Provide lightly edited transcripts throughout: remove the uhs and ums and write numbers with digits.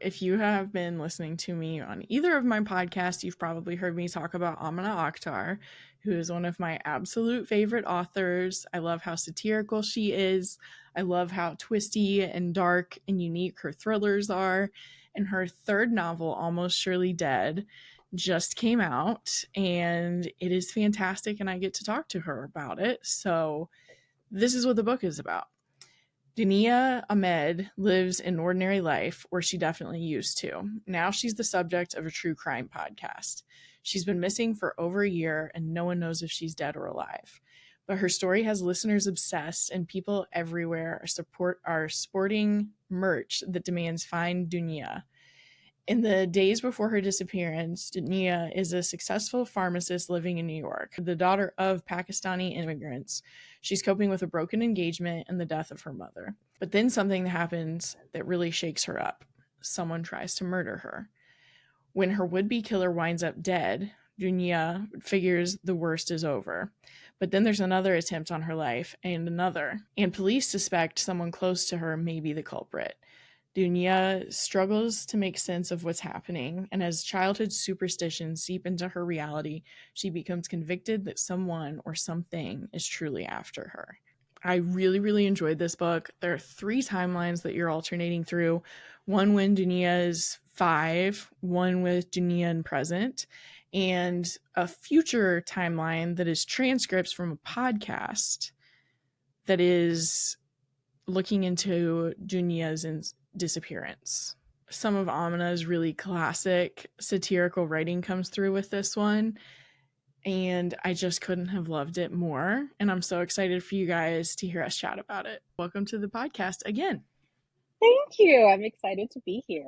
if you have been listening to me on either of my podcasts, you've probably heard me talk about Amina Akhtar, who is one of my absolute favorite authors. I love how satirical she is. I love how twisty and dark and unique her thrillers are. And her third novel, Almost Surely Dead, just came out, and it is fantastic, and I get to talk to her about it. So this is what the book is about. Dunia Ahmed lives an ordinary life, or she definitely used to. Now she's the subject of a true crime podcast. She's been missing for over a year, and no one knows if she's dead or alive. But her story has listeners obsessed, and people everywhere are sporting merch that demands find Dunia. In the days before her disappearance, Dunia is a successful pharmacist living in New York, the daughter of Pakistani immigrants. She's coping with a broken engagement and the death of her mother. But then something happens that really shakes her up. Someone tries to murder her. When her would-be killer winds up dead, Dunia figures the worst is over. But then there's another attempt on her life, and another. And police suspect someone close to her may be the culprit. Dunia struggles to make sense of what's happening, and as childhood superstitions seep into her reality, she becomes convicted that someone or something is truly after her. I really, really enjoyed this book. There are 3 timelines that you're alternating through. One when Dunia is 5, one with Dunia in present, and a future timeline that is transcripts from a podcast that is looking into Dunia's disappearance. Some of Amina's really classic satirical writing comes through with this one, and I just couldn't have loved it more. And I'm so excited for you guys to hear us chat about it. Welcome to the podcast again. Thank you. I'm excited to be here.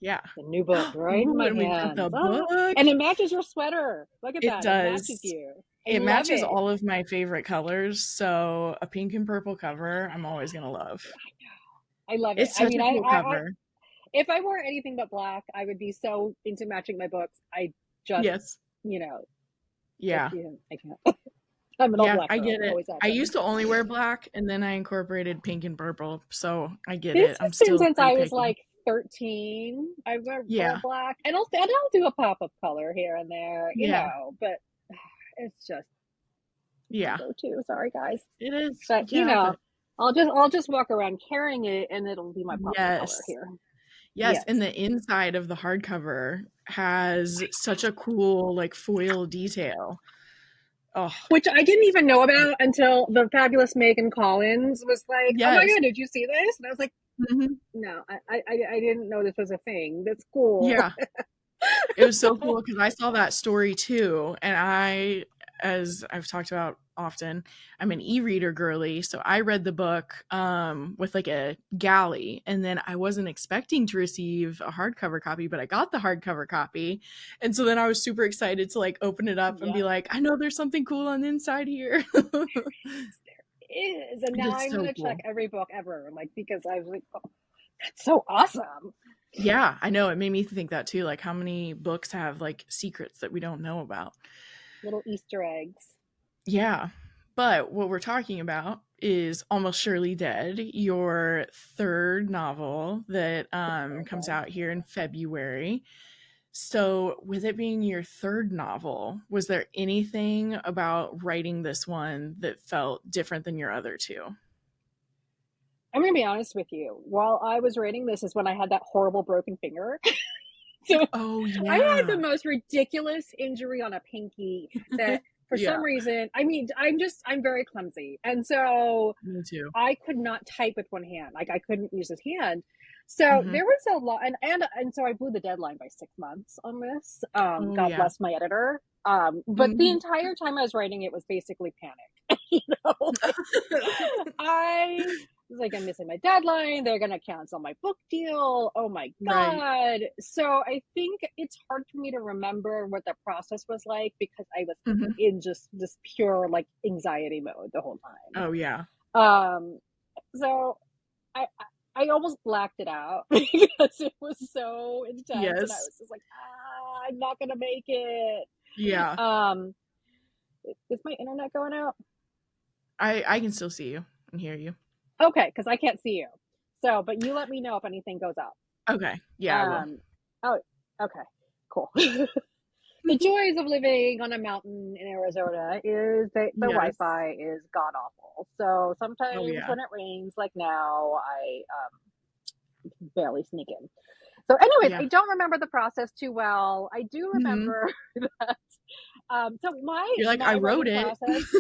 Yeah. The new book right in my hands. The book. And it matches your sweater. Look at that. Does. It matches you. It matches all of my favorite colors. So a pink and purple cover, I'm always going to love. I love it. It's such a cool cover. If I wore anything but black, I would be so into matching my books. I just, Yeah. I can't. I'm an all black girl. I get it. I used to only wear black, and then I incorporated pink and purple, so I get it. I'm still since I was like 13. I wear black, and I'll do a pop of color here and there, you know. But it's just go-to. Sorry, guys. It is, but you know, I'll just walk around carrying it, and it'll be my pop of color here. Yes, and the inside of the hardcover has such a cool like foil detail. Oh. Which I didn't even know about until the fabulous Megan Collins was like, "Oh my god, did you see this?" And I was like, "No, I didn't know this was a thing. That's cool." Yeah, it was so cool because I saw that story too, and I, as I've talked about often, I'm an e-reader girly, so I read the book with like a galley, and then I wasn't expecting to receive a hardcover copy, but I got the hardcover copy, and so then I was super excited to like open it up and be like, I know there's something cool on the inside here. There is, and now I'm gonna check every book ever, like, because I was like, oh, that's so awesome. Yeah, I know, it made me think that too, like how many books have like secrets that we don't know about, little Easter eggs. Yeah, but what we're talking about is Almost Surely Dead, your third novel that comes out here in February. So with it being your third novel, was there anything about writing this one that felt different than your other 2? I'm going to be honest with you. While I was writing this is when I had that horrible broken finger. So I had the most ridiculous injury on a pinky that for some reason, I mean, I'm very clumsy. And so me too. I could not type with one hand. Like I couldn't use his hand. So there was a lot. And so I blew the deadline by 6 months on this. God bless my editor. But the entire time I was writing, it was basically panic. You know, I was like, I'm missing my deadline. They're going to cancel my book deal. Oh my God. Right. So I think it's hard for me to remember what the process was like because I was in just this pure like anxiety mode the whole time. Oh yeah. So I almost blacked it out because it was so intense. And I was just like, I'm not going to make it. Yeah. Is my internet going out? I can still see you and hear you. Okay, because I can't see you. So, but you let me know if anything goes up. Okay. Yeah, I will. Oh, okay, cool. The joys of living on a mountain in Arizona is that the Yes. Wi-Fi is god awful. So Oh, sometimes yeah. when it rains, like now, I barely sneak in. So, anyways, Yeah. I don't remember the process too well. I do Mhm. remember that. So You're like, "I my wrote writing it." process,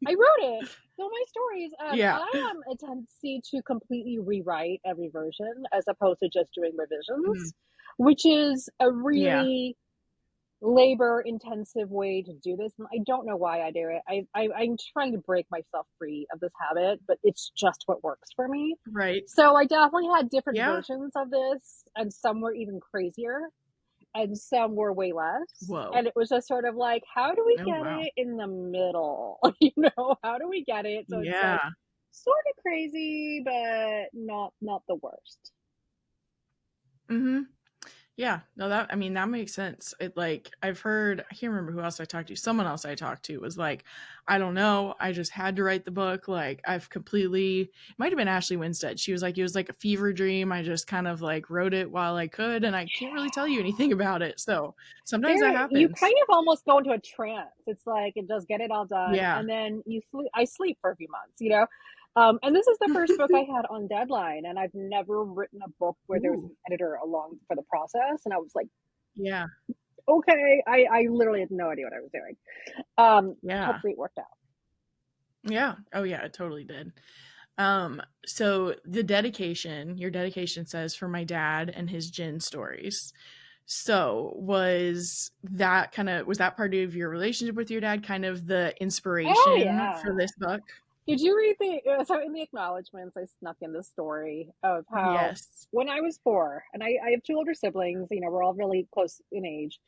I wrote it. So my stories, Yeah. I am a tendency to completely rewrite every version as opposed to just doing Mhm. revisions, which is a Yeah. really labor intensive way to do this. And I don't know why I do it. I'm trying to break myself free of this habit, but it's just what works for me. Right. So I definitely had different Yeah. versions of this, and some were even crazier, and some were way less. Whoa. And it was just sort of like, how do we Oh, get wow. it in the middle? You know, how do we get it so it's like Yeah. sort of crazy, but not the worst. Mhm. Yeah, no, that I mean, that makes sense. It like I've heard I can't remember who else I talked to. Someone else I talked to was like, I don't know, I just had to write the book. Like I've completely it might have been Ashley Winstead. She was like, it was like a fever dream. I just kind of like wrote it while I could, and I can't really tell you anything about it. So sometimes that You happens. kind of almost go into a trance. It's like it just get it all done, Yeah. and then you sleep. I sleep for a few months, you know. And this is the first book I had on deadline, and I've never written a book where there was Ooh. an editor along for the process. And I was like, Yeah. okay, I literally had no idea what I was doing. Yeah. Hopefully it worked out. Yeah. Oh yeah, it totally did. So your dedication says for my dad and his gin stories. So was that part of your relationship with your dad kind of the Oh inspiration for yeah. this book? Did you read the so in the acknowledgments I snuck in this story of how Yes. when I was 4, and I have 2 older siblings, you know, we're all really close in age.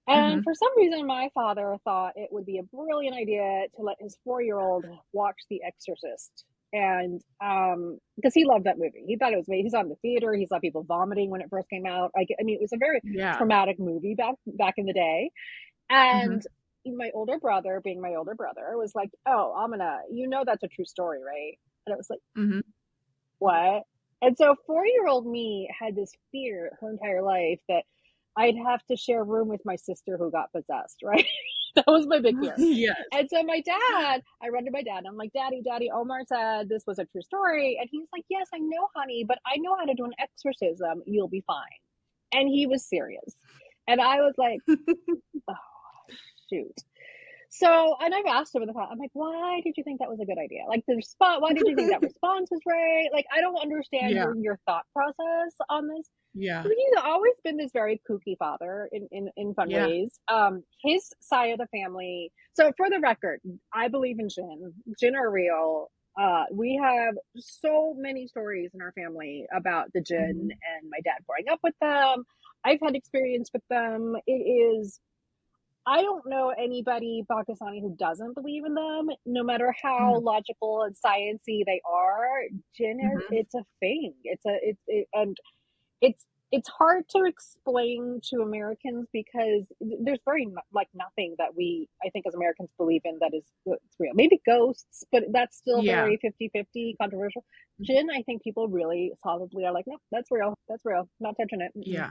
And Mhm. for some reason, my father thought it would be a brilliant idea to let his 4-year-old watch The Exorcist. And because he loved that movie, he thought it was amazing. He saw it in the theater. He saw people vomiting when it first came out. I mean, it was a very Yeah. traumatic movie back in the day. Mhm. And my older brother, being my older brother, was like, "Oh, Amina, you know that's a true story, right?" And it was like, Mhm. what? And so 4-year-old me had this fear her entire life that I'd have to share a room with my sister who got possessed, right? That was my big fear. Yes. And so I run to my dad and I'm like, Daddy, Omar said this was a true story. And he's like, yes, I know, honey, but I know how to do an exorcism. You'll be fine. And he was serious. And I was like, oh, shoot. So, and I've asked him in the past, I'm like, why did you think that was a good idea? Like the response, why did you think that response was right? Like, I don't understand Yeah. your thought process on this. Yeah. But he's always been this very kooky father in fun Yeah. ways. His side of the family. So for the record, I believe in Jinn. Jinn are real. We have so many stories in our family about the Jinn Mhm. and my dad growing up with them. I've had experience with them. It is I don't know anybody Pakistani who doesn't believe in them, no matter how Mhm. logical and sciency they are. Jinn is Mhm. it's a thing. And it's it's hard to explain to Americans because there's very like nothing that we I think as Americans believe in that is it's real. Maybe ghosts, but that's still Yeah. very 50-50 controversial. Jinn, I think people really solidly are like, no, that's real. That's real. Not touching it. Mm-mm. Yeah.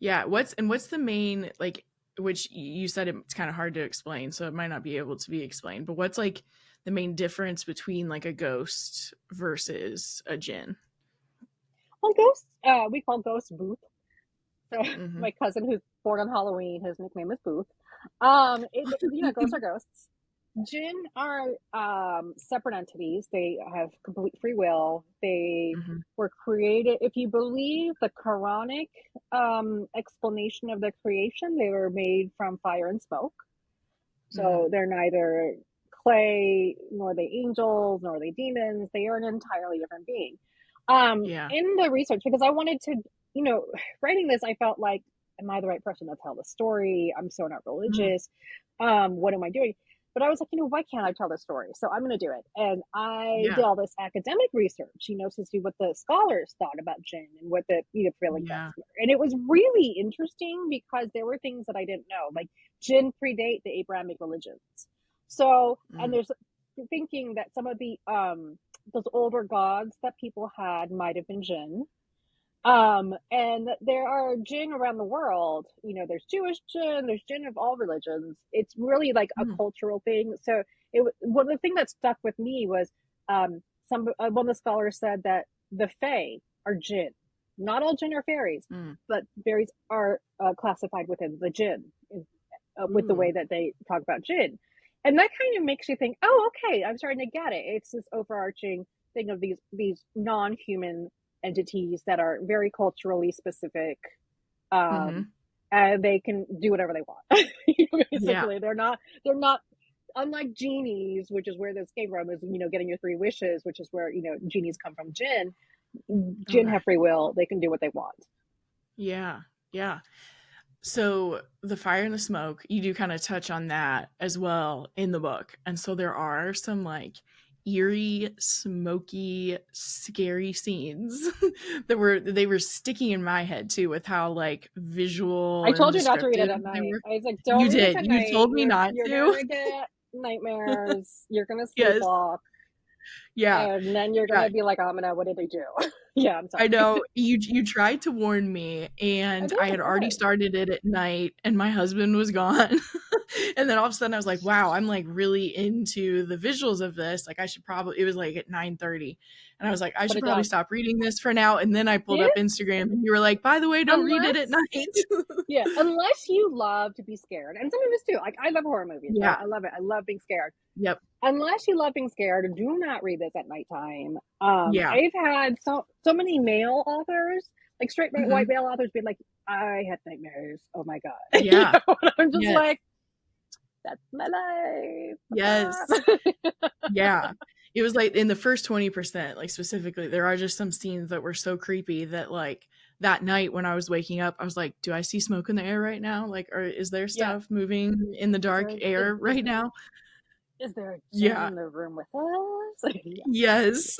Yeah. What's the main like which you said it's kind of hard to explain, so it might not be able to be explained, but what's like the main difference between like a ghost versus a djinn? Well, ghosts, we call ghosts Booth. So Mhm. my cousin who's born on Halloween, his nickname is Booth. Ghosts are ghosts. Jinn are separate entities. They have complete free will. They Mhm. were created. If you believe the Quranic explanation of their creation, they were made from fire and smoke. Mhm. So they're neither clay nor they angels nor they demons. They are an entirely different being. Yeah. In the research, because I wanted to, you know, writing this, I felt like, am I the right person to tell the story? I'm so not Mhm. religious. What am I doing? But I was like, why can't I tell the story? So I'm going to do it. And I Yeah. did all this academic research, to see what the scholars thought about Jinn and what the prevailing Yeah. thoughts were. And it was really interesting because there were things that I didn't know. Like Jinn predate the Abrahamic religions. So, and Mm. there's thinking that some of the those older gods that people had might have been Jinn. And there are jinn around the world. You know, there's Jewish jinn, there's jinn of all religions. It's really like a cultural thing. So one of the thing that stuck with me was one of the scholars said that the fae are jinn. Not all jinn are fairies, but fairies are classified within the jinn with the way that they talk about jinn. And that kind of makes you think, oh, okay, I'm starting to get it. It's this overarching thing of these non-human entities that are very culturally specific, and they can do whatever they want. Basically, they're not unlike genies, which is where this came from. Is getting your 3 wishes, which is where genies come from. Jinn have free will; they can do what they want. Yeah. So the fire and the smoke, you do kind of touch on that as well in the book, and so there are some like eerie, smoky, scary scenes that were sticking in my head too, with how like visual. I told you not to read it at night. I was like, don't you read did. it at you night. told me not you're to. You're gonna get nightmares. You're gonna sleepwalk. Yeah. And then you're gonna be like, Amina, what did they do? Yeah, I'm sorry. I know. You tried to warn me, and I had already started it at night, and my husband was gone. And then all of a sudden I was like, wow, I'm like really into the visuals of this. Like it was like at 9:30. And I was like, I should probably stop reading this for now. And then I pulled up Instagram and you were like, by the way, don't read it at night. Yeah, unless you love to be scared. And some of us do. Like, I love horror movies. Yeah. Right? I love it. I love being scared. Yep. Unless you love being scared, do not read this at nighttime. I've had so many male authors, like straight white male authors, be like, I had nightmares. Oh my God. Yeah. I'm just like, that's my life. Yes. Yeah. It was like in the first 20%, like specifically, there are just some scenes that were so creepy that like that night when I was waking up, I was like, do I see smoke in the air right now? Like, or is there stuff moving in the dark air right now? Is there a jinn in the room with us? Yes.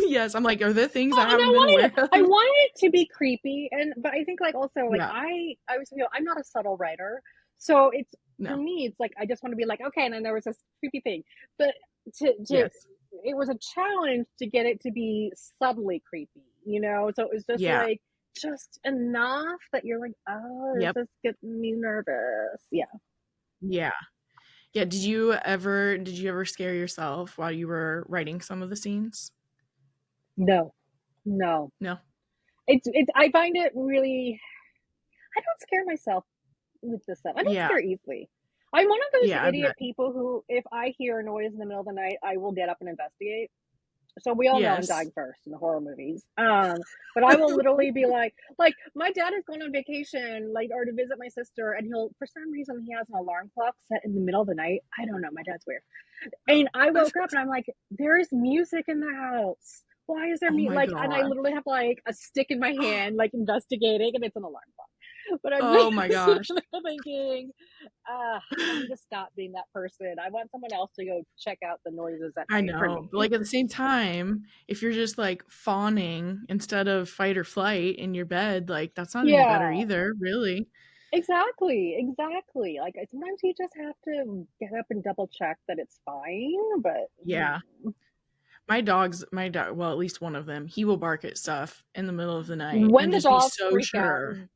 Yes. I'm like, are there things I haven't been aware of? I wanted it to be creepy, but I think like also like I was I'm not a subtle writer, so it's for me it's like I just want to be like, okay, and then there was this creepy thing, but it was a challenge to get it to be subtly creepy, so it was just like just enough that you're like, oh, this is getting me nervous. Yeah. Did you ever scare yourself while you were writing some of the scenes? No. It's I find it really, I don't scare myself with this stuff. I don't scare easily. I'm one of those idiot people who, if I hear a noise in the middle of the night, I will get up and investigate. So we all know I'm dying first in the horror movies. But I will literally be like my dad is going on vacation, or to visit my sister, and for some reason he has an alarm clock set in the middle of the night. I don't know. My dad's weird. And I woke up and I'm like, there is music in the house. Why is there music? And I literally have a stick in my hand, investigating, and it's an alarm clock. But I'm my gosh, thinking, I need to stop being that person. I want someone else to go check out the noises at night. I know, but at the same time, if you're just fawning instead of fight or flight in your bed, that's not any better either, really. Exactly. Like sometimes you just have to get up and double check that it's fine. But my dog, well, at least one of them, he will bark at stuff in the middle of the night when and the just dogs be so freak sure. Out.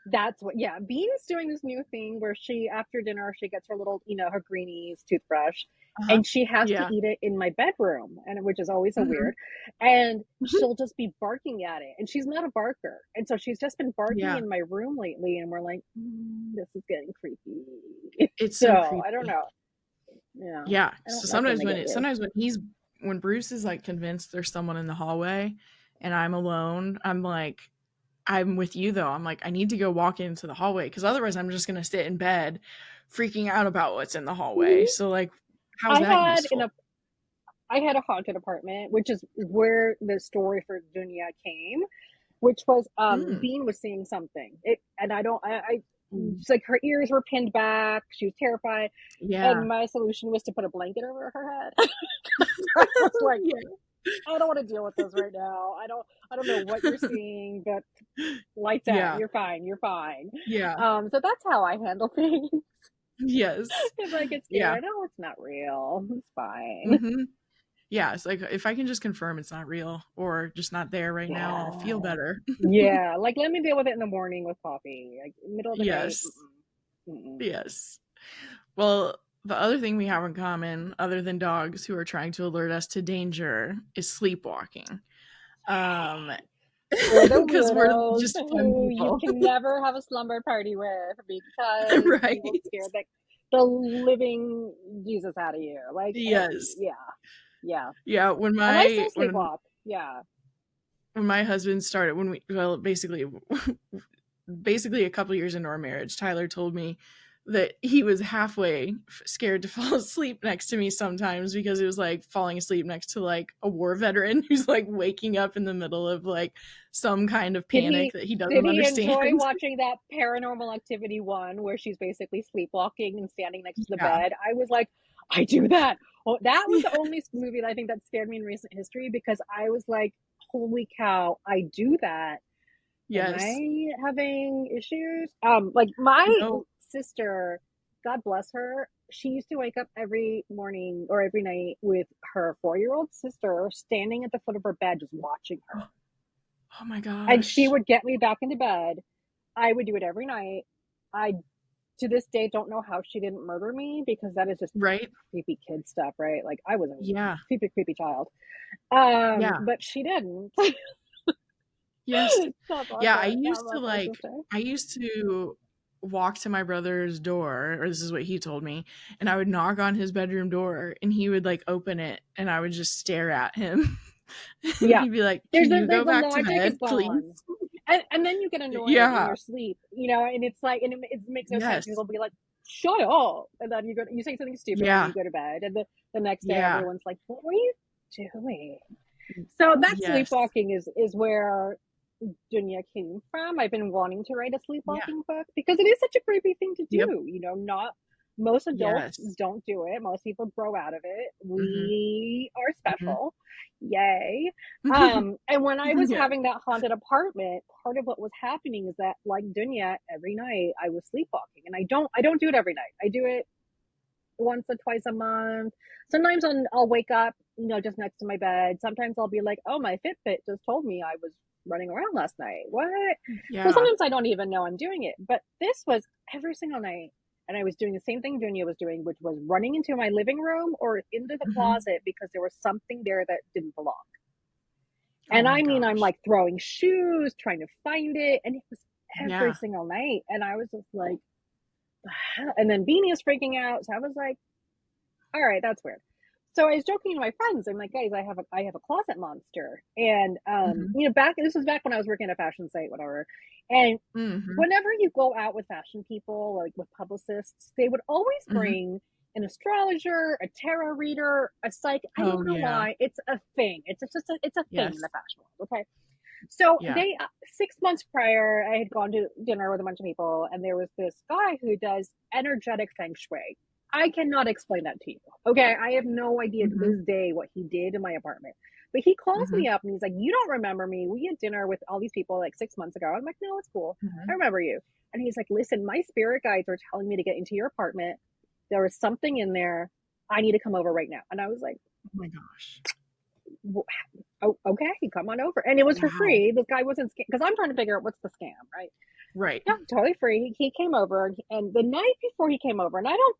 That's what, Bean is doing this new thing where after dinner, she gets her little, her greenies toothbrush, and she has to eat it in my bedroom, which is always so weird. And she'll just be barking at it, and she's not a barker. And so she's just been barking in my room lately, and we're like, this is getting creepy. It's so creepy. I don't know. Yeah. So sometimes when Bruce is convinced there's someone in the hallway and I'm alone, I'm with you though. I'm like, I need to go walk into the hallway because otherwise I'm just going to sit in bed freaking out about what's in the hallway. So how's that useful? I had a haunted apartment, which is where the story for Dunia came, which was Bean was seeing something. It's like her ears were pinned back. She was terrified. And my solution was to put a blanket over her head. I was like, I don't want to deal with this right now. I don't know what you're seeing, but lights out. You're fine. So that's how I handle things. Yes. If I get scared, no, it's not real. It's fine. Yeah, it's like if I can just confirm it's not real or just not there right now, I'll feel Yeah. better. Yeah. Like, let me deal with it in the morning with coffee. Like, middle of the night. Yes. Mm-mm. Mm-mm. Yes. Well, the other thing we have in common, other than dogs who are trying to alert us to danger, is sleepwalking. Um, We're the because we're weirdos just fun who you people, can never have a slumber party with because right? you will scare the living Jesus out of you. Like, Yes. yeah, yeah. Yeah, And I still sleepwalk. Yeah. when my husband started when we well basically a couple years into our marriage, Tyler told me that he was halfway scared to fall asleep next to me sometimes because it was like falling asleep next to like a war veteran who's like waking up in the middle of like some kind of Did panic that he did doesn't he understand. enjoy watching that Paranormal Activity one where she's basically sleepwalking and standing next to the Yeah. bed? I was like, I do that. Oh, that was the only movie that I think that scared me in recent history because I was like, holy cow, I do that. Am Yes. I having issues? Like my No. sister, God bless her, she used to wake up every morning or every night with her 4-year-old sister standing at the foot of her bed just watching her. Oh my And she gosh. would get me back into bed. I would do it every night. I to this day don't know how she didn't murder me because that is just Right? creepy kid stuff, right? Like I was a Yeah. creepy, creepy child. Yeah. But she didn't. Yes. God bless Yeah, her. God bless my sister. I used to walk to my brother's door, or this is what he told me, and I would knock on his bedroom door and he would like open it and I would just stare at him. And Yeah. he'd be like, "Can you There's go the back to logic is bed, please?" gone. And then you get annoyed in Yeah. your sleep, you know, and it's like, and it makes no sense. Yes. You'll be like, shut up. And then you say something stupid and then Yeah. you go to bed. And the next day Yeah. everyone's like, what were you doing? So that Yes. sleepwalking is where Dunia came from. I've been wanting to write a Yeah. sleepwalking book because it is such a creepy thing to Yep. do. You know, not most adults Yes. don't do it. Most people grow out of it. Mhm. We are Mhm. special. Yay. And when I was Yeah. having that haunted apartment, part of what was happening is that like Dunya, every night I was sleepwalking. And I don't do it every night. I do it once or twice a month. Sometimes I'll wake up, you know, just next to my bed. Sometimes I'll be like, oh, my Fitbit just told me I was running around last night. What? So Yeah. sometimes I don't even know I'm doing it. But this was every single night. And I was doing the same thing Dunia was doing, which was running into my living room or into the Mhm. closet because there was something there that didn't belong. Oh And my I mean, I'm gosh. like throwing shoes, trying to find it. And it was every Yeah. single night. And I was just like, and then Beanie is freaking out. So I was like, all right, that's weird. So I was joking to my friends. I'm like, guys, I have a closet monster, and Mhm. you know, back this was back when I was working at a fashion site, whatever. And Mhm. whenever you go out with fashion people, like with publicists, they would always Mhm. bring an astrologer, a tarot reader, a psych. I Oh, don't know yeah. why. It's a thing. It's a thing in Yes. the fashion world. Okay. So Yeah. they 6 months prior, I had gone to dinner with a bunch of people, and there was this guy who does energetic feng shui. I cannot explain that to you. Okay, I have no idea to Mhm. this day what he did in my apartment. But he calls Mhm. me up and he's like, "You don't remember me? We had dinner with all these people like 6 months ago." I'm like, "No, it's cool. I Mhm. remember you." And he's like, "Listen, my spirit guides are telling me to get into your apartment. There was something in there. I need to come over right now." And I was like, Oh my gosh. "Oh, okay, come on over." And it was for Wow. free. This guy wasn't because I'm trying to figure out what's the scam, right? Right. Yeah, totally free. He came over, and the night before he came over, and I don't.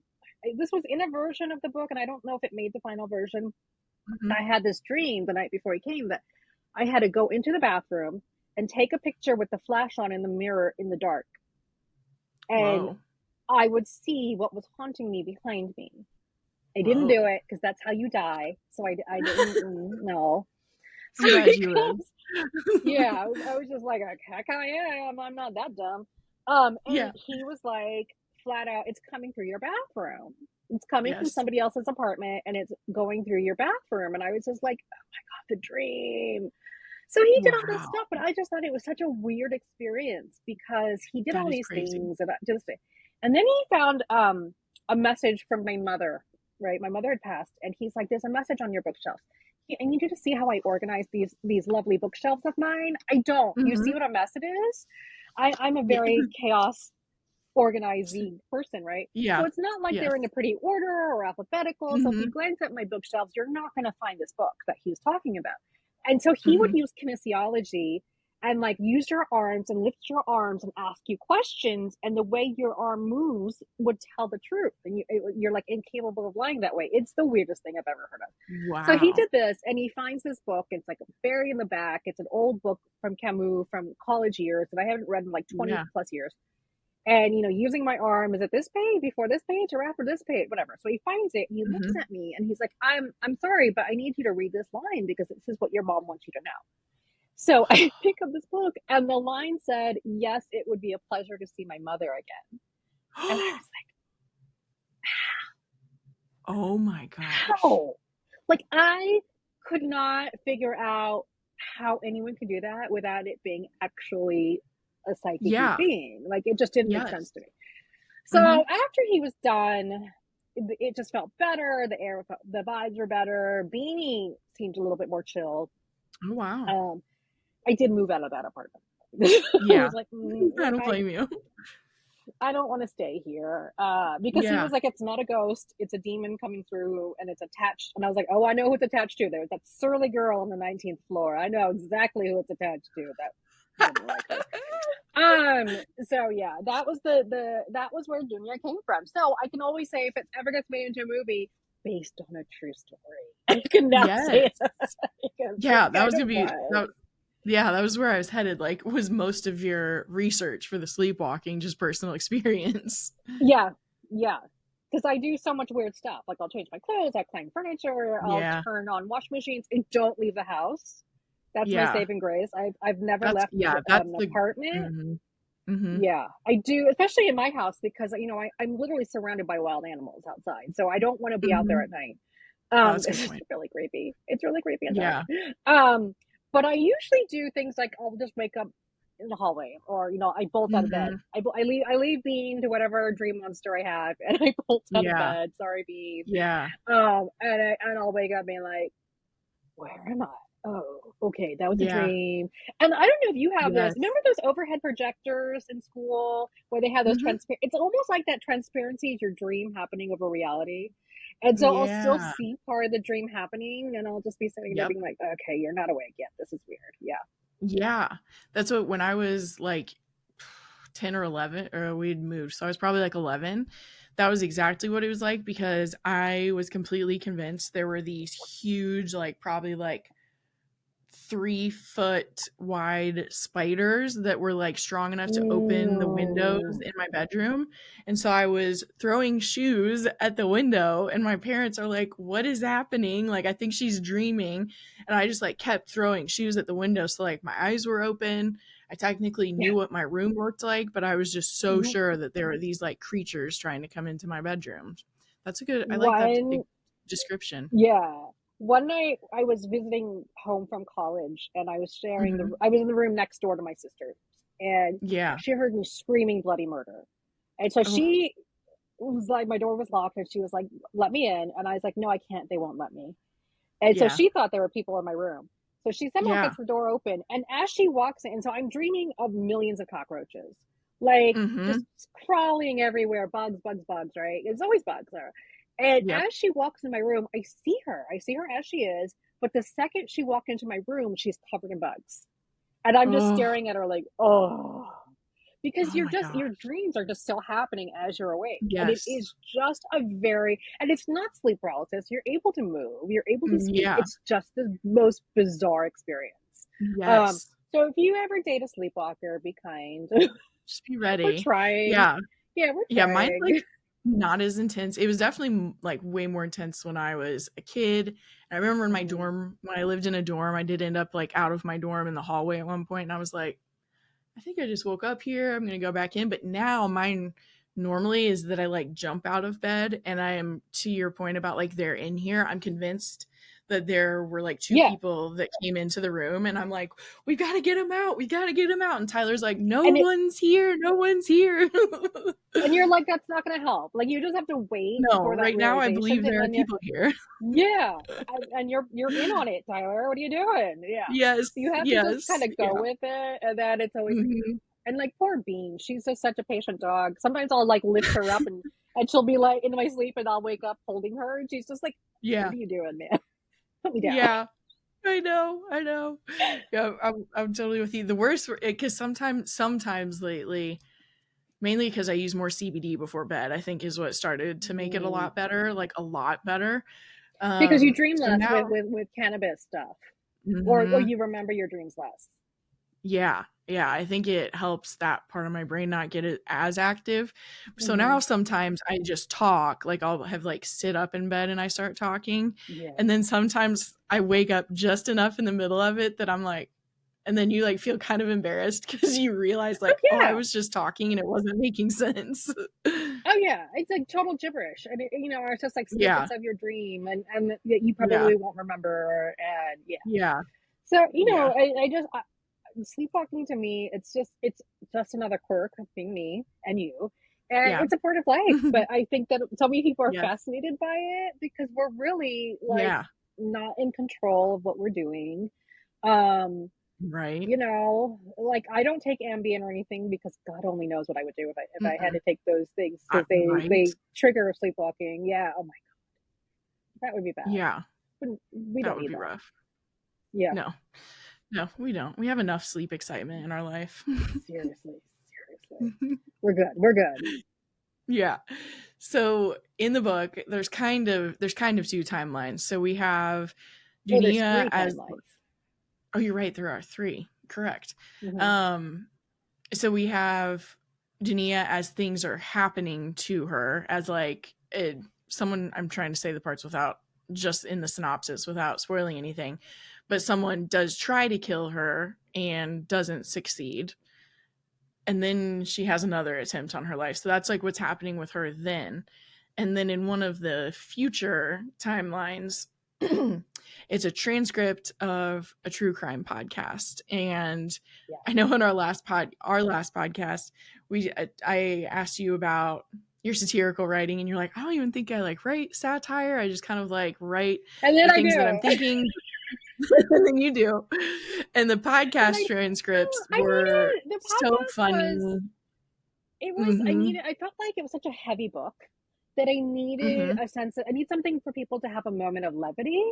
This was in a version of the book, and I don't know if it made the final version. Mhm. I had this dream the night before he came that I had to go into the bathroom and take a picture with the flash on in the mirror in the dark, and Whoa. I would see what was haunting me behind me. I didn't do Whoa. it because that's how you die. So I didn't know. I'm So glad he you lived. comes. Yeah, I was just like, heck, yeah, I'm not that dumb. And Yeah. he was like, flat out, it's coming through your bathroom. It's coming from Yes. somebody else's apartment and it's going through your bathroom. And I was just like, oh my God, the dream. So he did all this Wow. stuff, but I just thought it was such a weird experience because he did That all is these crazy. things and then he found a message from my mother, right? My mother had passed, and he's like, "There's a message on your bookshelf. I need you to see how I organize these lovely bookshelves of mine. I don't. You see Mhm. what a mess it is? I'm a Yeah. very chaos organizing person, right? So Yeah. it's not like Yes. they're in a pretty order or alphabetical. So if you Mhm. glance at my bookshelves, you're not going to find this book that he was talking about. And so he would Mhm. use kinesiology and like use your arms and lift your arms and ask you questions, and the way your arm moves would tell the truth, and you're like incapable of lying that way. It's the weirdest thing I've ever heard of. So he Wow. did this, and he finds this book. It's like buried in the back. It's an old book from Camus from college years that I haven't read in like 20 Yeah. plus years. And using my arm, is it this page, before this page, or after this page, whatever. So he finds it and he looks Mhm. at me and he's like, I'm sorry, but I need you to read this line because this is what your mom wants you to know. So I pick up this book and the line said, yes, it would be a pleasure to see my mother again. And I was like, Oh my gosh. how? Like, I could not figure out how anyone could do that without it being actually a psychic Yeah. being. Like, it just didn't make Yes. sense to me. So Mhm. after he was done, it just felt better. The vibes were better. Beanie seemed a little bit more chill. Oh, wow. I did move out of that apartment. I Yeah. was like, I don't blame you. I don't want to stay here. Because he Yeah. was like, it's not a ghost, it's a demon coming through, and it's attached. And I was like, oh, I know who it's attached to. There's that surly girl on the 19th floor. I know exactly who it's attached to. That didn't like her. So yeah, that was that was where Dunia came from. So I can always say, if it ever gets made into a movie based on a true story, I can now say Yes. it. Yeah, that was Kind gonna of be was. yeah, that was where I was headed. Like, was most of your research for the sleepwalking just personal experience? Yeah, yeah. Because I do so much weird stuff. Like I'll change my clothes, I'll clean furniture, I'll Yeah. turn on wash machines, and don't leave the house. That's my Yeah. saving grace. I've never left That's an the apartment. mhm. Mhm. Yeah, I do, especially in my house because I'm literally surrounded by wild animals outside, so I don't want to be out there Mhm. at night. Oh, that's a good It's point. really creepy. It's really creepy and dark. Yeah. But I usually do things like I'll just wake up in the hallway, or I bolt out of bed. Mhm. I leave Bean to whatever dream monster I have, and I bolt out of Yeah. bed. Sorry, Bean. Yeah. And I'll wake up being like, where am I? Oh, okay, that was a Yeah. dream. And I don't know if you have this. Yes. Remember those overhead projectors in school where they have those Mhm. transparent? It's almost like that transparency is your dream happening over reality. And so I'll still Yeah. see part of the dream happening, and I'll just be sitting there Yep. being like, okay, you're not awake yet. This is weird. Yeah. Yeah. That's what when I was like 10 or 11, or we'd moved. So I was probably like 11. That was exactly what it was like because I was completely convinced there were these huge, like probably like 3 foot wide spiders that were like strong enough to open the windows Ooh. in my bedroom. And so I was throwing shoes at the window, and my parents are like, "What is happening? Like, I think she's dreaming." And I just like kept throwing shoes at the window. So, like, my eyes were open. I technically Yeah. knew what my room looked like, but I was just so Mhm. sure that there were these like creatures trying to come into my bedroom. That's a good, I like that One description. Yeah. One night I was visiting home from college, and Hmm. I was in the room next door to my sister, and Yeah. she heard me screaming bloody murder. And so Oh, she was like, my door was locked, and she was like, let me in. And I was like, no, I can't. They won't let me. And so yeah. she thought there were people in my room. So she somehow Yeah. gets the door open. And as she walks in, so I'm dreaming of millions of cockroaches, like just Hmm. crawling everywhere, bugs, bugs, bugs, right? There's always bugs there. And Yep. as she walks in my room, I see her. I see her as she is. But the second she walked into my room, she's covered in bugs. And I'm just Oh, staring at her like, oh, because oh my your gosh. dreams are just still happening as you're awake, and it Yes. is just and it's not sleep paralysis. You're able to move, you're able to speak. Yeah. It's just the most bizarre experience. um Yes. so if you ever date a sleepwalker, be kind. Just be We're ready. trying. Yeah. Yeah, we're Yeah, mine's, trying. like, not as intense. It was definitely, like, way more intense when I was a kid. And I remember in my Mhm. dorm when I lived in a dorm, I did end up, like, out of my dorm in the hallway at one point, and I was like, "I think I just woke up here. I'm gonna go back in." But now mine normally is that I, like, jump out of bed, and I am, to your point about, like, they're in here, I'm convinced that there were, like, 2 Yeah, people that came into the room, and I'm like, "We gotta get them out. We gotta get them out." And Tyler's like, "No and one's here. No one's here." you're like, that's not going to help. Like, you just have to wait No, for that right now I realization, believe and there are then people here. yeah, and you're in on it, Tyler. What are you doing? Yeah. Yes, You have to just kind yes, of go yeah. with it, and then it's always Mhm. And like poor Bean, she's just such a patient dog. Sometimes I'll like lift her up and she'll be like in my sleep and I'll wake up holding her and she's just like, what are you doing, man? Put me down. Yeah. I know. Yeah, I'm totally with you. The worst, because sometimes lately, mainly because I use more CBD before bed, I think is what started to make it a lot better, like a lot better. Because you dream So less now, with cannabis stuff, or mhm. you remember your dreams less. Yeah, I think it helps that part of my brain not get it as active. So Mm-hmm. now sometimes I just talk, like I'll have like sit up in bed and I start talking, Yeah. and then sometimes I wake up just enough in the middle of it that I'm like, and then you like feel kind of embarrassed because you realize Oh like, oh, I yeah. was just talking and it wasn't making sense. Oh yeah, it's like total gibberish, and it's just like Yeah, snippets of your dream, and that you yeah, probably won't remember, and yeah. yeah, So yeah, sleepwalking to me, it's just another quirk of being me and you, and yeah. it's a part of life. But I think that so many people are Yes, fascinated by it because we're really like yeah, not in control of what we're doing. Um, right. like I don't take Ambien or anything because God only knows what I would do if I had Mm-mm. to take those things because they Right. they trigger sleepwalking. Yeah, oh my, that would be bad. Yeah, But we that don't would need be that. rough. Yeah, No, no, we don't. We have enough sleep excitement in our life. seriously, we're good. We're good. Yeah. So in the book, there's kind of two timelines. So we have Oh, there's Dunia three as, timelines. oh, you're right, there are three. Correct. Mm-hmm. Um, so we have Dunia as things are happening to her, as like someone, I'm trying to say the parts without just in the synopsis without spoiling anything, but someone does try to kill her and doesn't succeed. And then she has another attempt on her life. So that's like what's happening with her then. And then in one of the future timelines, it's a transcript of a true crime podcast. And Yeah. I know in our last podcast, I asked you about your satirical writing, and you're like, I don't even think I like write satire. I just kind of like write And then the I things that I'm do. thinking. And then you do. And the And podcast transcripts I were needed the so podcast was funny. it was Mhm. I felt like it was such a heavy book that I needed Mhm. a sense of I need something for people to have a moment of levity.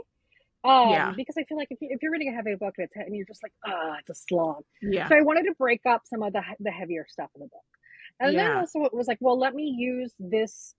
Yeah. Because I feel like if you're reading a heavy book and you're just like, it's a slog. Yeah. So I wanted to break up some of the heavier stuff in the book. And then Yeah. also it was like, well, let me use these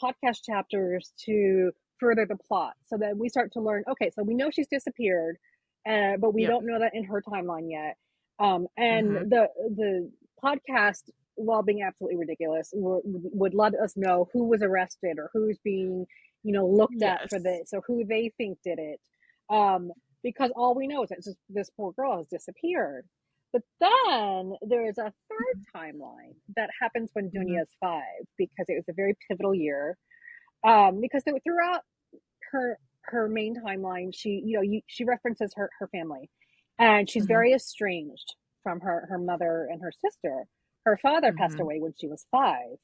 podcast chapters to further the plot so that we start to learn, okay, so we know she's disappeared, but we Yep. don't know that in her timeline yet. And Mhm. the podcast, while being absolutely ridiculous, would let us know who was arrested or who's being, looked at for Yes. this or who they think did it. Um, because all we know is that this poor girl has disappeared. But then there's a third timeline that happens when Mhm. Dunia is 5 because it was a very pivotal year. Because throughout her main timeline, she references her family, and she's Mhm. very estranged from her mother and her sister. Her father passed Mhm. away when she was 5. Yeah.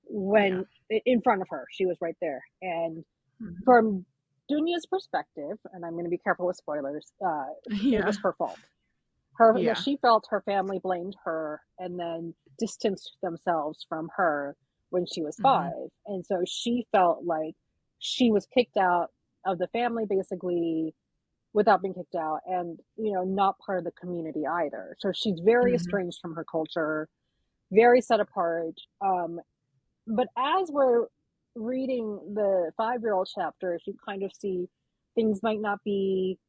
When in front of her, she was right there, and Mhm. from Dunia's perspective, and I'm going to be careful with spoilers, it Yeah. was her fault. Her that Yeah. she felt her family blamed her and then distanced themselves from her when she was Mhm. 5, and so she felt like she was kicked out of the family basically without being kicked out, and not part of the community either. So she's very Mhm. estranged from her culture, very set apart. But as we're reading the 5-year-old chapters, you kind of see things might not be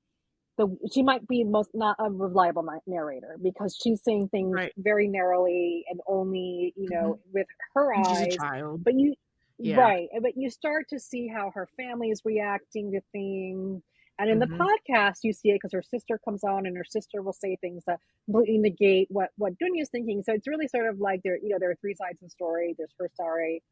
she might be most not a reliable narrator because she's seeing things Right. very narrowly and only Mhm. with her And she's a eyes. child. But you Yeah. right, but you start to see how her family is reacting to things. And in the Mhm. podcast, you see it because her sister comes on, and her sister will say things that completely negate what Dunia's thinking. So it's really sort of like there are three sides of the story. There's her story,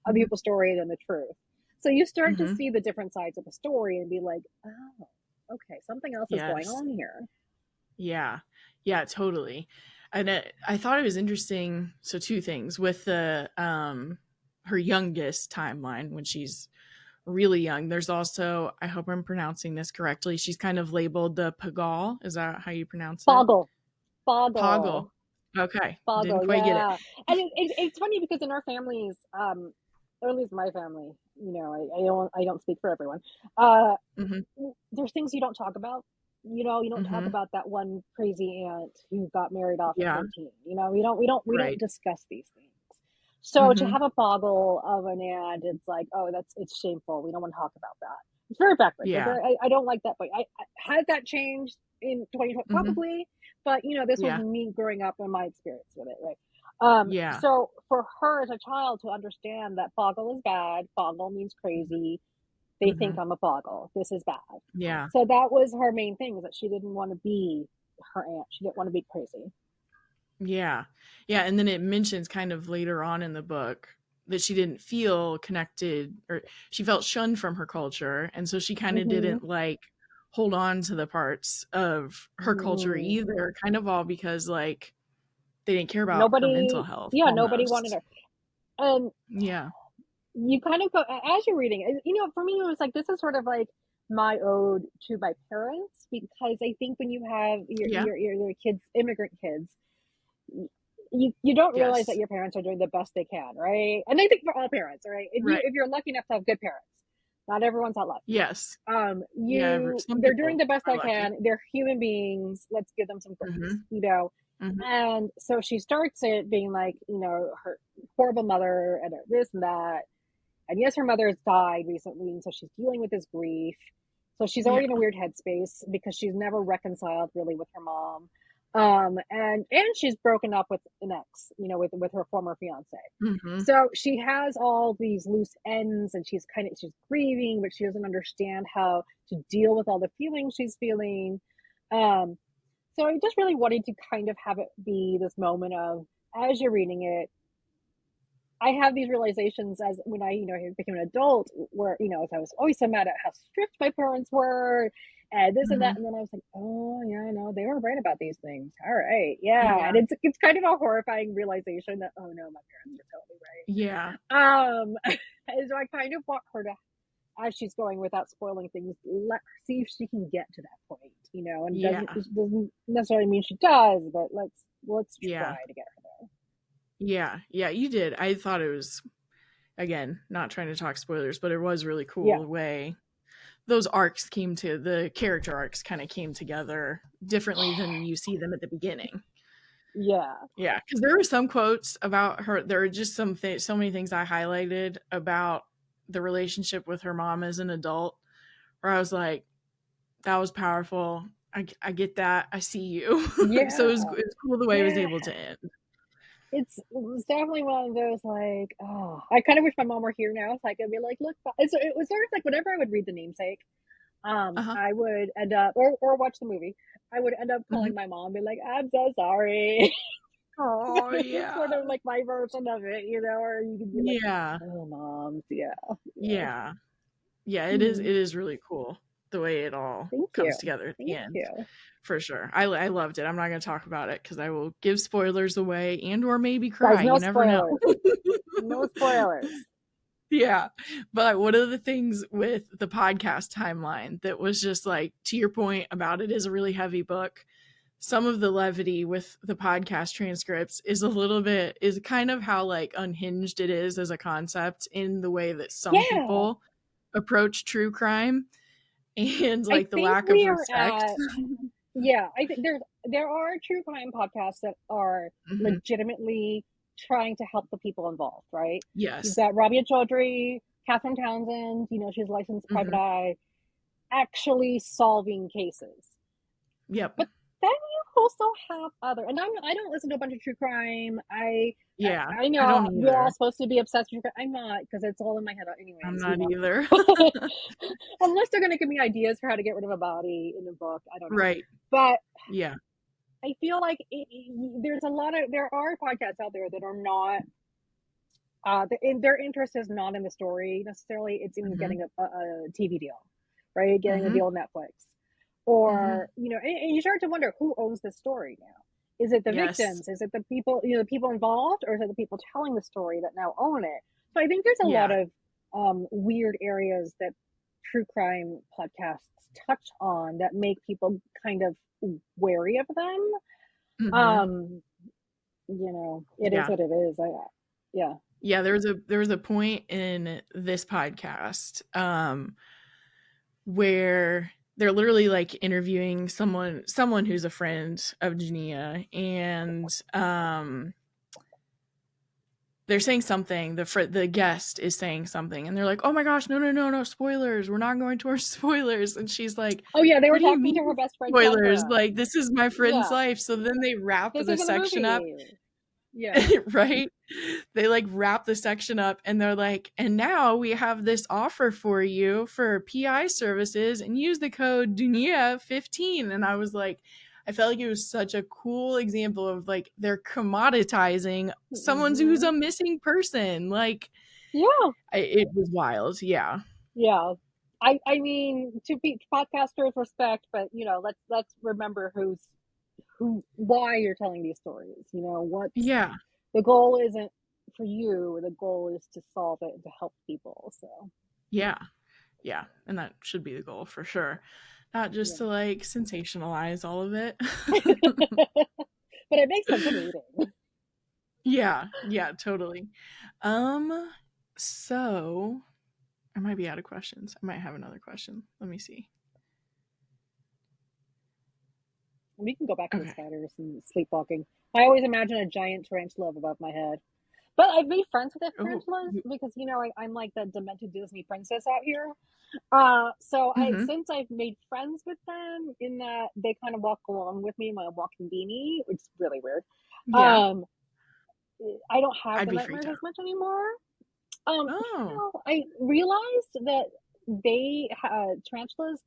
other Mhm. people's story, and then the truth. So you start to Mhm. see the different sides of the story and be like, oh, okay, something else is going Yes. on here. Yeah. Yeah, totally. And I thought it was interesting. So two things with the her youngest timeline when she's really young. There's also, I hope I'm pronouncing this correctly, she's kind of labeled the Pagal. Is that how you pronounce it? Boggle, Poggle. boggle. Okay. Didn't Boggle, quite get it. yeah. And it's funny because in our families, or at least my family, I don't speak for everyone. Uh, Mhm. there's things you don't talk about. You don't talk Mhm. about that one crazy aunt who got married off at Yeah. 13. We don't Right. discuss these things. So to Mhm. have a boggle of an aunt, it's like, oh, it's shameful. We don't want to talk about that. It's very backwards. Yeah. I don't like that. But has that changed in 2020? Mhm. Probably. But this was Yeah. me growing up and my experience with it, right? Yeah. So for her as a child to understand that boggle is bad, boggle means crazy, they think Mhm. I'm a boggle. This is bad. Yeah. So that was her main thing, is that she didn't want to be her aunt. She didn't want to be crazy. Yeah. Yeah, and then it mentions kind of later on in the book that she didn't feel connected, or she felt shunned from her culture, and so she kind of Mm-hmm. didn't like hold on to the parts of her culture Mm-hmm. either, kind of all because like they didn't care about her mental Nobody, health yeah, nobody wanted almost. her. And Yeah. you kind of go, as you're reading it, for me, it was like, this is sort of like my ode to my parents, because I think when you have Yeah. your kids, immigrant kids, you don't realize that Yes. your parents are doing the best they can, right? And I think for all parents, right? Right. If you're lucky enough to have good parents, not everyone's that lucky. Yes. Yeah, some They're doing people the best are they lucky. can. They're human beings. Let's give them some Mhm. grace. Mhm. And so she starts it being like, her horrible mother and this and that. And yes, her mother has died recently, and so she's dealing with this grief. So she's already Yeah. in a weird headspace because she's never reconciled really with her mom. And she's broken up with an ex, with her former fiance. Mhm. So she has all these loose ends, and she's grieving, but she doesn't understand how to deal with all the feelings she's feeling. Um, so I just really wanted to kind of have it be this moment of, as you're reading it, I have these realizations as when I became an adult, where, I was always so mad at how strict my parents were and this and that. Mhm. And then I was like, oh, yeah, no, they were right about these things. All right. Yeah. Yeah. And it's kind of a horrifying realization that, oh, no, my parents were totally Yeah. right. And so I kind of want her to, as she's going, without spoiling things, let her see if she can get to that point, and Yeah. it doesn't necessarily mean she does, but let's Yeah. try to get her there. Yeah. Yeah, you did. I thought it was, again, not trying to talk spoilers, but it was really cool Yeah. the way the character arcs kind of came together differently than you see them at the beginning. Yeah. Yeah, because there were some quotes about her. There are just so many things I highlighted about the relationship with her mom as an adult, where I was like, that was powerful. I get that. I see you. So Yeah. it was cool the way it was Yeah. able to end. It was definitely one of those, like, oh, I kind of wish my mom were here now so I could be like, look, it was sort of like whenever I would read The Namesake, Uh huh. I would end up, or watch the movie, I would end up Hmm. calling my mom and be like, I'm so sorry. Oh This is yeah. sort of like my version of it, or you could be like, Yeah. oh, moms, yeah, yeah. Yeah. Yeah, it is. It Hmm. is really cool the way it all Thank you. comes together at the Thank end, you. for sure. I loved it. I'm not going to talk about it because I will give spoilers away and or maybe Guys, cry. no You never know. spoilers. No spoilers. Yeah, but one of the things with the podcast timeline that was just like, to your point about it is a really heavy book. Some of the levity with the podcast transcripts is kind of how like unhinged it is as a concept in the way that some Yeah. people approach true crime, and I like the think lack of we are respect. at Yeah, I think there are true crime podcasts that are Mhm. legitimately trying to help the people involved, right? You've Yes. got Rabia Chaudhry, Catherine Townsend, she's a licensed private Mhm. eye, actually solving cases. Yep. But then you also have other, and I don't listen to a bunch of true crime. Yeah. I I know don't we're all either. supposed to be obsessed with true crime. I'm not, because it's all in my head I'm anyways, not either. Unless they're going to give me ideas for how to get rid of a body in a book, I don't know. Right. But Yeah. I feel like there are podcasts out there that are not, their interest is not in the story necessarily. It's in Mhm. getting a TV deal, right? Getting a Mhm. deal with Netflix. Or, Mhm. and you start to wonder, who owns this story now? Is it the Yes. victims? Is it the people, the people involved? Or is it the people telling the story that now own it? So I think there's a lot Yeah. of weird areas that true crime podcasts touch on that make people kind of wary of them. Mhm. Um, it is what it is. Yeah, there was a point in this podcast where they're literally like interviewing someone who's a friend of Dunia, and they're saying something. The guest is saying something, and they're like, "Oh my gosh, no, spoilers! We're not going towards spoilers." And she's like, "Oh yeah, they were "What do you talking mean to her best friend spoilers? Kendra. Like, this is my friend's Yeah, life." So then they wrap this the isn't a section up. movie. Yeah, Right? They like wrap the section up, and they're like, "And now we have this offer for you for PI services, and use the code Dunia15." And I was like, I felt like it was such a cool example of like they're commoditizing someone who's a missing person. Like, yeah, it was wild. Yeah. yeah. I mean, to be podcasters, respect, but let's remember why you're telling these stories. Yeah. The goal isn't for you. The goal is to solve it and to help people. So Yeah. Yeah. And that should be the goal for sure. Not just to like sensationalize all of it. But it makes sense in reading. Yeah, totally. So I might be out of questions. I might have another question. Let me see. We can go back to the spiders and sleepwalking. I always imagine a giant tarantula above my head. But I've made friends with the tarantulas because I'm like the demented Disney princess out here. Since I've made friends with them, in that they kind of walk along with me in my walking beanie, which is really weird. Yeah. I don't have the nightmares as much anymore. I realized that tarantulas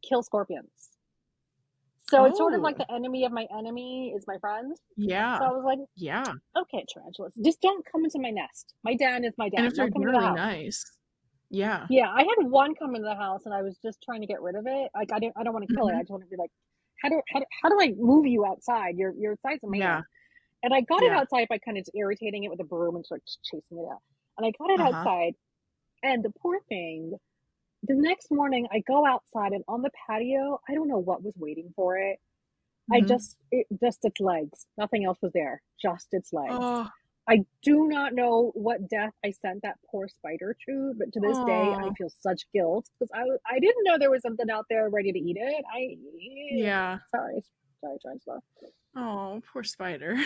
kill scorpions. So it's sort of like the enemy of my enemy is my friend. Yeah. So I was like, yeah. Okay, tarantulas, just don't come into my nest. My den is my den. And if they're really the nice. Yeah. Yeah, I had one come into the house and I was just trying to get rid of it. Like I don't want to kill it. I just want to be like, how do I move you outside? Your side's a man. Yeah. And I got it outside by kind of just irritating it with a broom and sort of chasing it out. And I got it outside, and the poor thing, the next morning I go outside, and on the patio, I don't know what was waiting for it. Just its legs. Nothing else was there. Just its legs. I do not know what death I sent that poor spider to, but to this day I feel such guilt because I didn't know there was something out there ready to eat it. Sorry, tarantula. Oh, poor spider.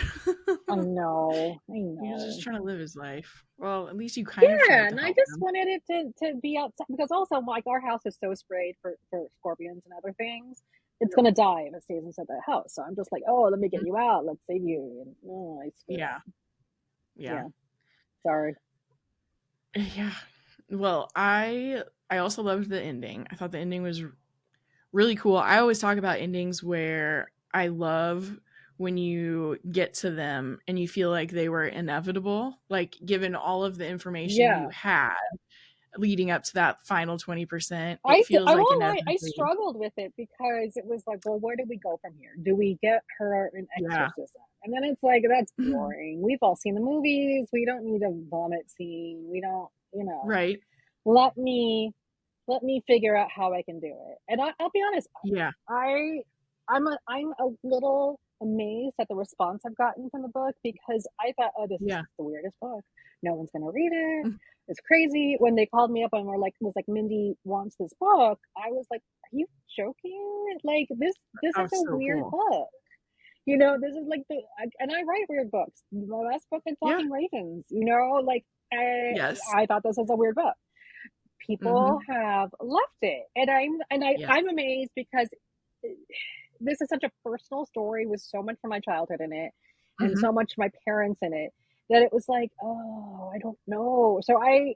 I know. He was just trying to live his life. Well, at least you kind of tried to and help I just him. wanted it to be outside because also like our house is so sprayed for scorpions and other things. It's gonna die if it stays inside the house. So I'm just like, oh, let me get you out. Let's save you. And Yeah. Sorry. Yeah. Well, I also loved the ending. I thought the ending was really cool. I always talk about endings where I love when you get to them and you feel like they were inevitable, like given all of the information you had leading up to that final 20%. It feels like I struggled with it because it was like, well, where do we go from here? Do we get her an exorcism? And then it's like, that's boring. We've all seen the movies. We don't need a vomit scene. We don't, Right. Let me figure out how I can do it. And I'll be honest. Yeah. I'm a little amazed at the response I've gotten from the book because I thought, oh, this is the weirdest book. No one's gonna read it. It's crazy. When they called me up and was like, Mindy wants this book, I was like, are you joking? Like this is a weird book. This is like and I write weird books. The last book is Talking Ravens. I thought this was a weird book. People have left it, and I'm amazed because this is such a personal story with so much from my childhood in it, and so much my parents in it, that it was like, oh, I don't know. So I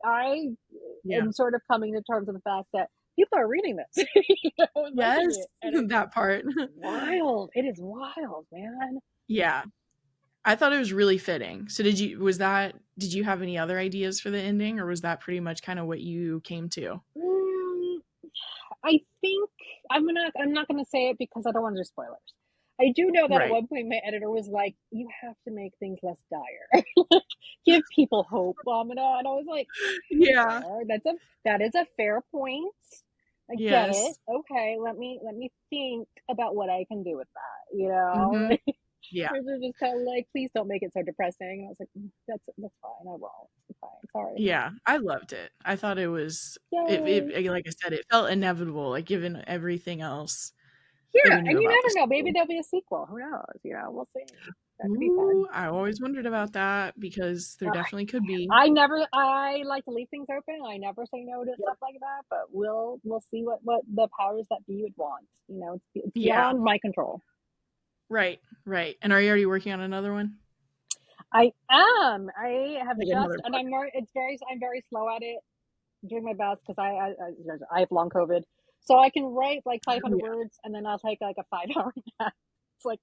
am sort of coming to terms with the fact that people are reading this. Yes, that part. Wild. It is wild, man. Yeah. I thought it was really fitting. So did you have any other ideas for the ending, or was that pretty much kind of what you came to? I think I'm not gonna say it because I don't want to do spoilers. I do know that at one point my editor was like, you have to make things less dire. Give people hope, Amina. And I was like, yeah, that is a fair point. I get it. Okay, let me think about what I can do with that, Yeah. They're just kind of like, please don't make it so depressing. And I was like, that's fine. I won't. It's fine. Sorry. Yeah, I loved it. I thought it was like I said, it felt inevitable, like given everything else that Yeah, we knew and you about the never know. Maybe story. there'll be a sequel. Who knows? We'll see. That could be fun. Ooh, I always wondered about that because there definitely could be. I like to leave things open. I never say no to Yep. stuff like that, but we'll see what the powers that be would want. It's Yeah, beyond my control. right. And are you already working on another one? I am. I have Like just, another and book? I'm very slow at it. Doing my best because I have long COVID, so I can write like Oh, 500 yeah. words and then I'll take like a 5 hour nap. It's like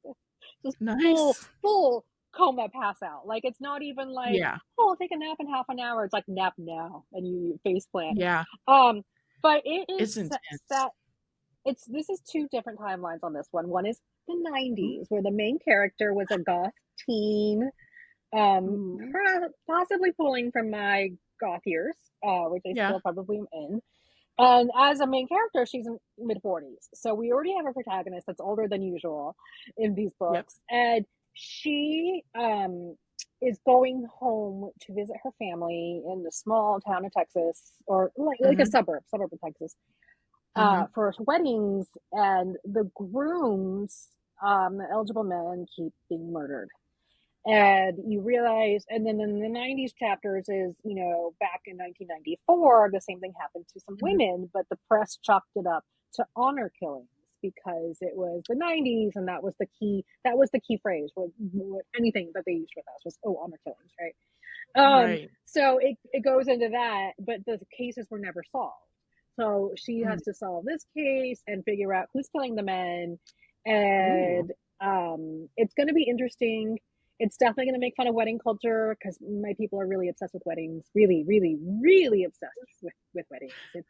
just Nice. full coma pass out. Like it's not even like, Yeah. oh, I'll take a nap in half an hour. It's like nap now and you face plant. Yeah. But it is It's intense. set. This is two different timelines on this one. One is the Ooh. 90s where the main character was a goth teen, Ooh. possibly pulling from my goth years, which I Yeah. still probably am in. And as a main character, she's in mid 40s. So we already have a protagonist that's older than usual in these Yep. books. And she is going home to visit her family in the small town of Texas, or like a Mm-hmm. suburb of Texas, Mm-hmm. for weddings. And the grooms, the eligible men, keep being murdered. And you realize, and then in the 90s chapters is, back in 1994, the same thing happened to some Mm-hmm. women, but the press chalked it up to honor killings because it was the 90s and that was the key phrase. Anything that they used with us was, oh, honor killings, right? Right. So it goes into that, but the cases were never solved. So she has to solve this case and figure out who's killing the men. Ooh. And it's going to be interesting. It's definitely going to make fun of wedding culture because my people are really obsessed with weddings. Really, really, really obsessed with weddings. It's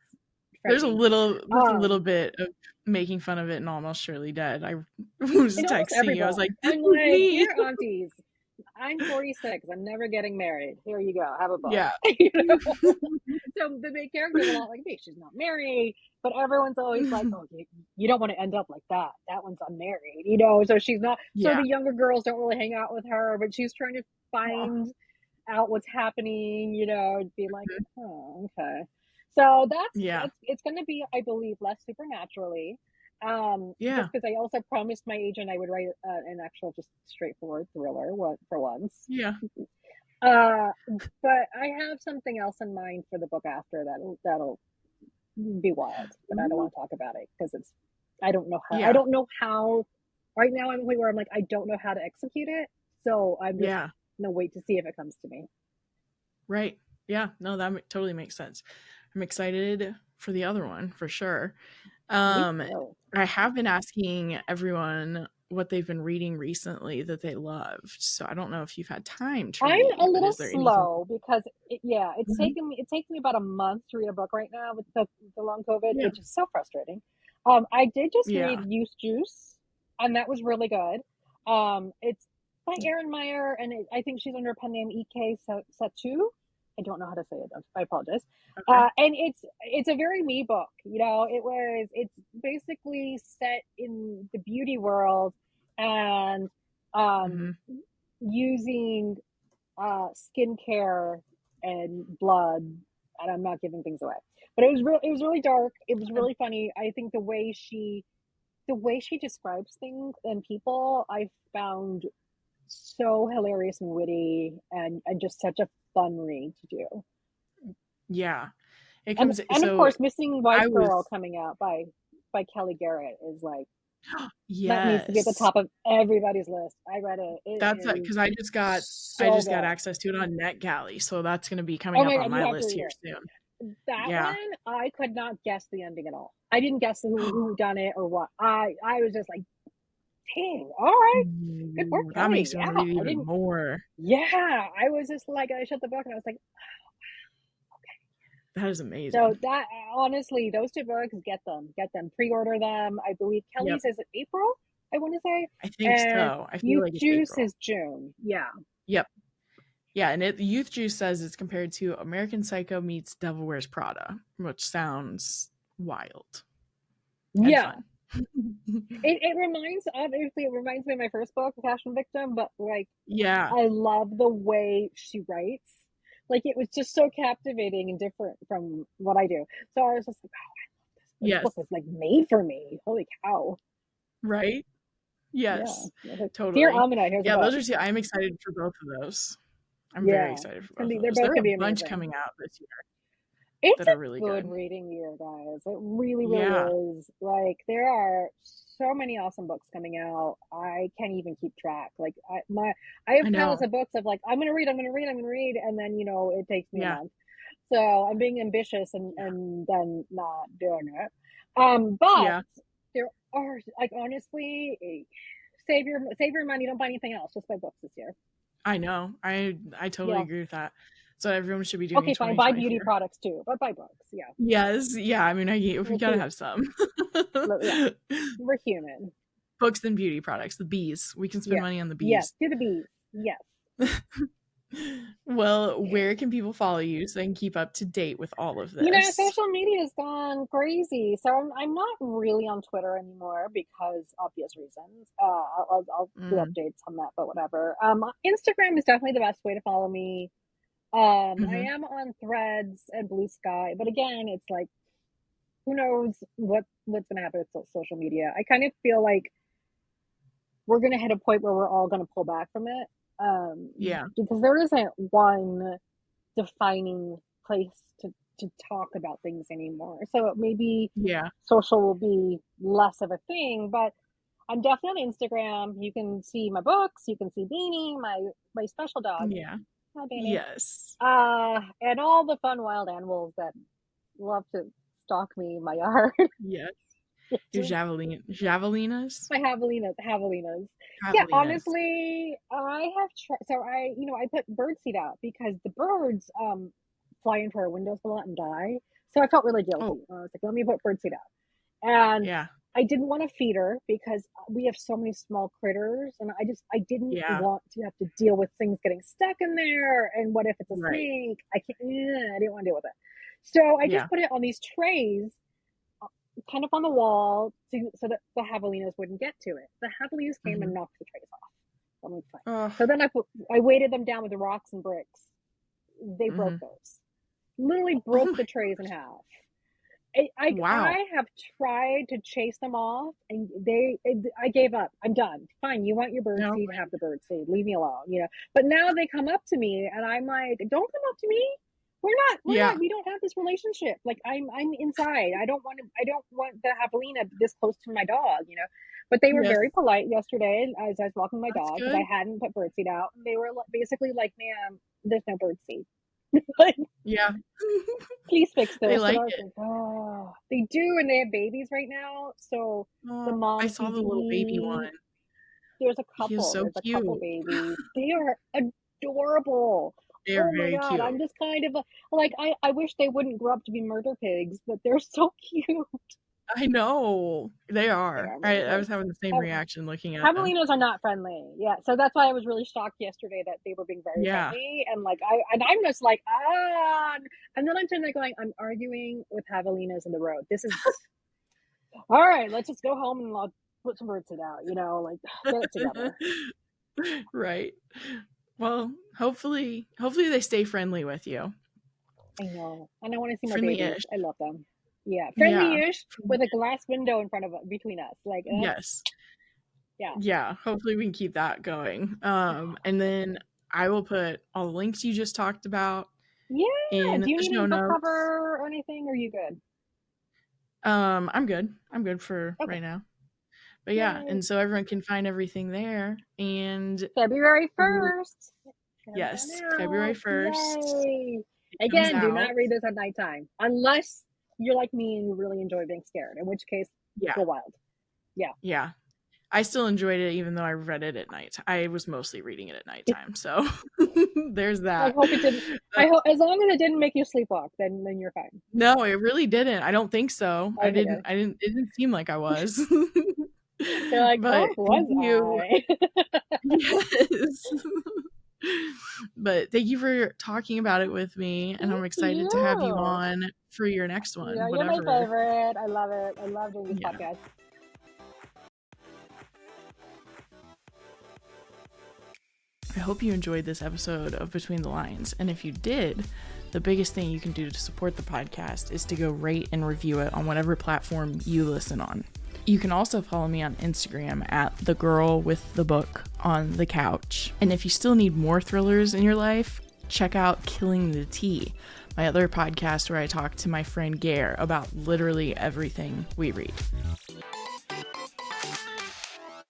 There's a frightening. little bit of making fun of it in Almost Surely Dead. I was In almost texting every you. I was book, like, "This I'm is like, me." dear aunties, I'm 46. I'm never getting married. Here you go. Have a book. Yeah. So the main character is a lot like me. She's not married, but everyone's always like, oh, you don't want to end up like that. That one's unmarried, So she's not. So Yeah. the younger girls don't really hang out with her, but she's trying to find out what's happening, and be like, oh, okay. So Yeah. it's going to be, I believe, less supernaturally. Yeah. Just because I also promised my agent I would write an actual, just straightforward thriller for once. Yeah. But I have something else in mind for the book after that'll be wild, but I don't want to talk about it because I don't know how. I Yeah. don't know how. Right now, I'm where I'm like, I don't know how to execute it, so I'm just Yeah. gonna wait to see if it comes to me. Right. Yeah. No, that totally makes sense. I'm excited for the other one for sure. Me Um, too. I have been asking everyone what they've been reading recently that they loved. So I don't know if you've had time to I'm a read, but little is there anything? slow because Mhm. it takes me about a month to read a book right now with the long COVID, Yeah. which is so frustrating. I did just read Yeah. Youth Juice, and that was really good. It's by Erin Meyer, and I think she's under a pen name EK Satu. I don't know how to say it. I apologize. Okay. And it's a very me book. It's basically set in the beauty world, and um, Mhm. using skincare and blood, and I'm not giving things away. But it was really dark. It was really funny. I think the way she describes things and people, I found so hilarious and witty, and just such a fun read to do. Yeah. It And comes of so course, Missing White I Girl was coming out by Kelly Garrett is like, that needs to be at the yes. top of everybody's list. I read it. It That's is because I so just got good. access to it on NetGalley, so that's gonna be coming Oh up my on god, you my have to list read here it. soon. That Yeah. one, I could not guess the ending at all. I didn't guess who done it or what. I was just like, dang, all right, good work, Ooh, that Kelly. makes me Yeah, wanna read I even didn't. more. Yeah, I was just like, I shut the book and I was like, That is so amazing. that honestly, those two books, get them, pre-order them. I believe Yep. Kelly's is April, I want to say, I think and so. I feel Youth like it's Juice April. is June. Yeah, Yep. Yeah, and Youth Juice says it's compared to American Psycho meets Devil Wears Prada, which sounds wild and yeah. fun. It reminds me of my first book, Passion Victim, but like, Yeah. I love the way she writes. Like, it was just so captivating and different from what I do. So I was just like, oh, this Yes. book was like made for me. Holy cow. Right? Yeah. Yes. Like, Dear Totally. Amina, here's a Yeah, book. those are two. I'm excited for both of those. I'm very Yeah. excited for both of They're those. both There are gonna a be bunch amazing. coming out this year It's that are a really good good. reading year, guys. It really, really Yeah. is. Like, there are so many awesome books coming out. I can't even keep track. Like, I have I piles know. of books of like, I'm gonna read, and then it takes me a Yeah. month. So I'm being ambitious and then not doing it. But Yeah. there are, like, honestly, save your money. Don't buy anything else. Just buy books this year. I know. I totally Yeah. agree with that. So everyone should be doing Okay, in fine. Buy beauty 2024. products too, but buy books. Yeah. Yes. Yeah. I mean, we We'll gotta see. have some. Yeah. We're human. Books and beauty products. The bees. We can spend Yes. money on the Yes. bees. Do the bees. Yes. Well, where can people follow you so they can keep up to date with all of this? Social media has gone crazy. So I'm not really on Twitter anymore because obvious reasons. I'll do Mm. updates on that, but whatever. Instagram is definitely the best way to follow me. I Mm-hmm. am on Threads and Blue Sky, but again, it's like, who knows what's gonna happen with social media. I kind of feel like we're gonna hit a point where we're all gonna pull back from it. Yeah. Because there isn't one defining place to talk about things anymore. So maybe Yeah. social will be less of a thing, but I'm definitely on Instagram. You can see my books. You can see Beanie, my special dog. Yeah. Hi, Beanie. Yes. And all the fun wild animals that love to stalk me in my yard. Yes. Your javelinas? My javelinas. Yeah, Javelinas. honestly, I have so I put birdseed out because the birds fly into our windows a lot and die. So I felt really Oh, guilty. I was like, let me put birdseed out. And yeah. I didn't want to feed her because we have so many small critters, and I didn't Yeah. want to have to deal with things getting stuck in there. And what if it's a Right. snake? I didn't want to deal with it. So I just Yeah. put it on these trays kind of on the wall so that the javelinas wouldn't get to it. The javelinas came Mm-hmm. and knocked the trays off. I'm like, fine. Oh. So then I weighted them down with the rocks and bricks. They broke Mm-hmm. those. Literally Oh broke my. the trays in half. Wow. I have tried to chase them off, and I gave up. I'm done. Fine, you want your bird No. seed, have the bird seed. Leave me alone. But now they come up to me, and I'm like, don't come up to me. Yeah. We don't have this relationship. Like, I'm inside. I don't want the javelina this close to my dog. But they were Yes. very polite yesterday as I was walking my That's dog because good. I hadn't put birdseed out. And they were basically like, ma'am, there's no birdseed. Like, Yeah. please fix They this. And like I was it. like, oh, they do. And they have babies right now. So the Oh, I mom saw the little baby PD, one. there's a He was couple. so There's a couple cute. babies. They are adorable. They are Oh my very God. cute. I'm just kind of like, I wish they wouldn't grow up to be murder pigs, but they're so cute. I know. They They are. are I amazing. was having the same reaction looking at them. Javelinas are not friendly. Yeah. So that's why I was really shocked yesterday that they were being very Yeah. friendly. And like, I'm just like, and then I'm sitting there going, I'm arguing with javelinas in the road. This is all right. Let's just go home and I'll put some birdseed out, like, get it together. Right. Well, hopefully they stay friendly with you. I know. And I want to see more babies. Friendly-ish. I love them. Yeah. Yeah. Friendly-ish with a glass window in front of between us. Like, Yes. yeah. Yeah. Hopefully we can keep that going. And then I will put all the links you just talked about Yeah. in Do you the need show any book notes. cover or anything? Or are you good? I'm good. I'm good for Okay. right now. But yeah, Yay. and so everyone can find everything there. And February 1st. yes, February 1st. Yay. It comes Again, do out. not read this at nighttime. Unless you're like me and you really enjoy being scared, in which case, Yeah. go wild. Yeah. Yeah. I still enjoyed it even though I read it at night. I was mostly reading it at nighttime. So there's I that. hope it didn't. I hope as long as it didn't make you sleepwalk, then you're fine. No, it really didn't. I don't think so. Okay, good. It didn't seem like I was. You're like, But oh, thank was you. I? Yes. But thank you for talking about it with me, and I'm Thank excited to have you you. on for your next Yeah, one, you're my whatever. favorite. I love it. I love doing these Yeah. podcasts. I hope you enjoyed this episode of Between the Lines, and if you did, the biggest thing you can do to support the podcast is to go rate and review it on whatever platform you listen on. You can also follow me on Instagram at the girl with the book on the couch. And if you still need more thrillers in your life, check out Killing the Tea, my other podcast where I talk to my friend Gare about literally everything we read.